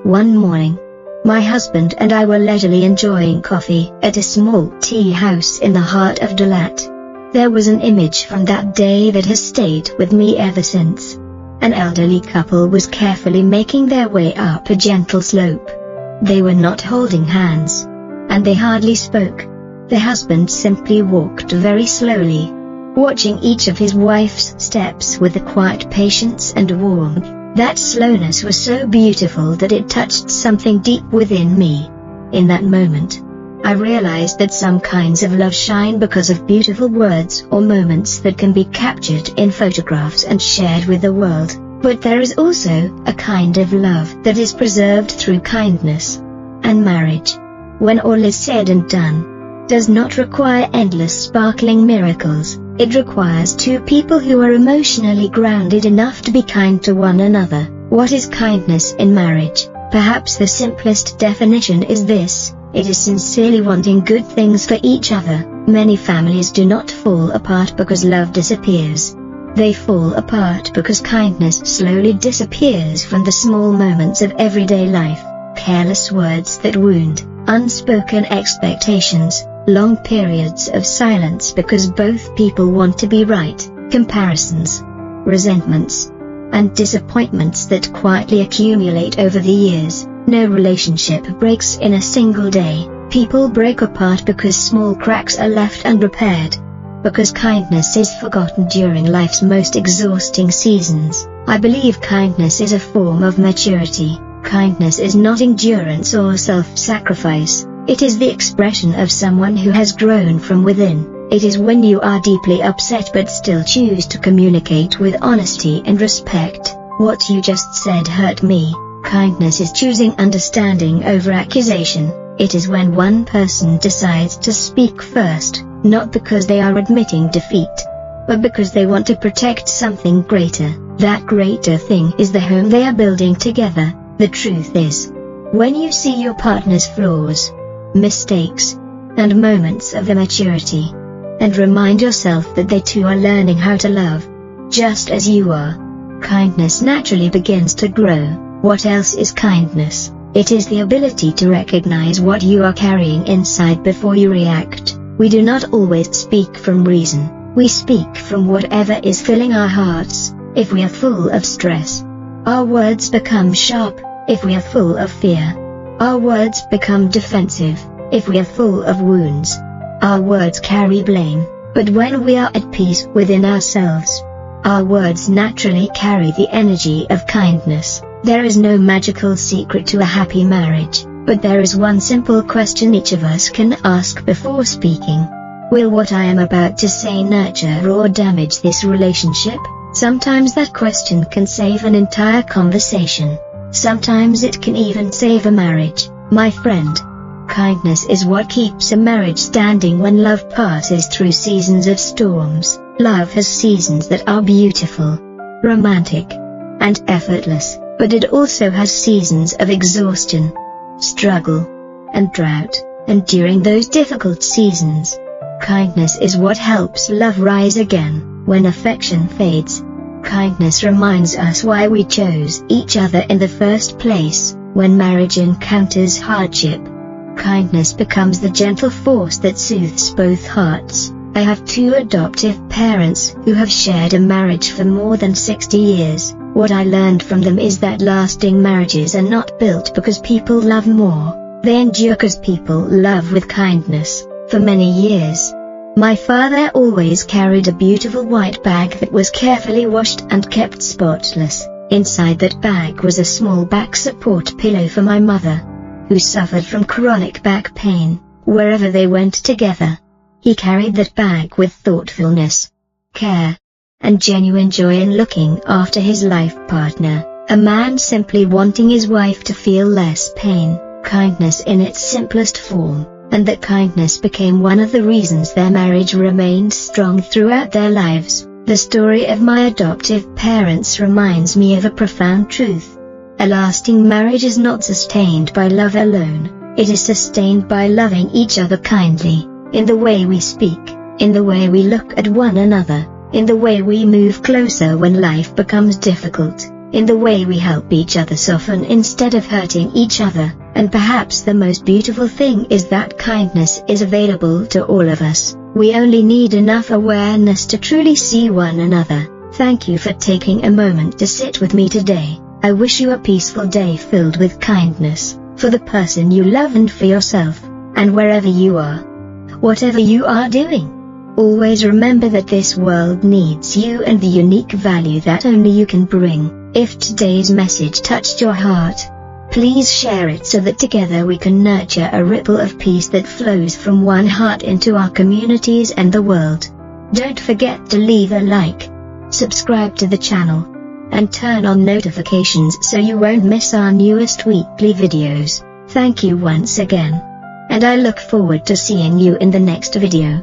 One morning, my husband and I were leisurely enjoying coffee at a small tea house in the heart of Dalat. There was an image from that day that has stayed with me ever since. An elderly couple was carefully making their way up a gentle slope. They were not holding hands, and they hardly spoke. The husband simply walked very slowly, watching each of his wife's steps with a quiet patience and warmth. That slowness was so beautiful that it touched something deep within me. In that moment, I realized that some kinds of love shine because of beautiful words or moments that can be captured in photographs and shared with the world, but there is also a kind of love that is preserved through kindness. And marriage, when all is said and done, does not require endless sparkling miracles. It requires two people who are emotionally grounded enough to be kind to one another. What is kindness in marriage? Perhaps the simplest definition is this: it is sincerely wanting good things for each other. Many families do not fall apart because love disappears. They fall apart because kindness slowly disappears from the small moments of everyday life. Careless words that wound, unspoken expectations, long periods of silence because both people want to be right, comparisons, resentments, and disappointments that quietly accumulate over the years. No relationship breaks in a single day. People break apart because small cracks are left unrepaired. Because kindness is forgotten during life's most exhausting seasons. I believe kindness is a form of maturity. Kindness is not endurance or self-sacrifice. It is the expression of someone who has grown from within. It is when you are deeply upset but still choose to communicate with honesty and respect. What you just said hurt me. Kindness is choosing understanding over accusation. It is when one person decides to speak first, not because they are admitting defeat, but because they want to protect something greater. That greater thing is the home they are building together. The truth is, when you see your partner's flaws, mistakes, and moments of immaturity, and remind yourself that they too are learning how to love, just as you are, kindness naturally begins to grow. What else is kindness? It is the ability to recognize what you are carrying inside before you react. We do not always speak from reason. We speak from whatever is filling our hearts. If we are full of stress, our words become sharp. If we are full of fear, our words become defensive. If we are full of wounds, our words carry blame. But when we are at peace within ourselves, our words naturally carry the energy of kindness. There is no magical secret to a happy marriage, but there is one simple question each of us can ask before speaking. Will what I am about to say nurture or damage this relationship? Sometimes that question can save an entire conversation. Sometimes it can even save a marriage. My friend, kindness is what keeps a marriage standing when love passes through seasons of storms. Love has seasons that are beautiful, romantic, and effortless, but it also has seasons of exhaustion, struggle, and drought. And during those difficult seasons, kindness is what helps love rise again. When affection fades, kindness reminds us why we chose each other in the first place. When marriage encounters hardship, kindness becomes the gentle force that soothes both hearts. I have two adoptive parents who have shared a marriage for more than 60 years. What I learned from them is that lasting marriages are not built because people love more. They endure because people love with kindness. For many years, my father always carried a beautiful white bag that was carefully washed and kept spotless. Inside that bag was a small back support pillow for my mother, who suffered from chronic back pain. Wherever they went together, he carried that bag with thoughtfulness, care, and genuine joy in looking after his life partner, a man simply wanting his wife to feel less pain. Kindness in its simplest form, and that kindness became one of the reasons their marriage remained strong throughout their lives. The story of my adoptive parents reminds me of a profound truth. A lasting marriage is not sustained by love alone. It is sustained by loving each other kindly, in the way we speak, in the way we look at one another, in the way we move closer when life becomes difficult, in the way we help each other soften instead of hurting each other, and perhaps the most beautiful thing is that kindness is available to all of us. We only need enough awareness to truly see one another. Thank you for taking a moment to sit with me today. I wish you a peaceful day filled with kindness, for the person you love and for yourself, and wherever you are. Whatever you are doing, always remember that this world needs you and the unique value that only you can bring. If today's message touched your heart, please share it so that together we can nurture a ripple of peace that flows from one heart into our communities and the world. Don't forget to leave a like, subscribe to the channel, and turn on notifications so you won't miss our newest weekly videos. Thank you once again, and I look forward to seeing you in the next video.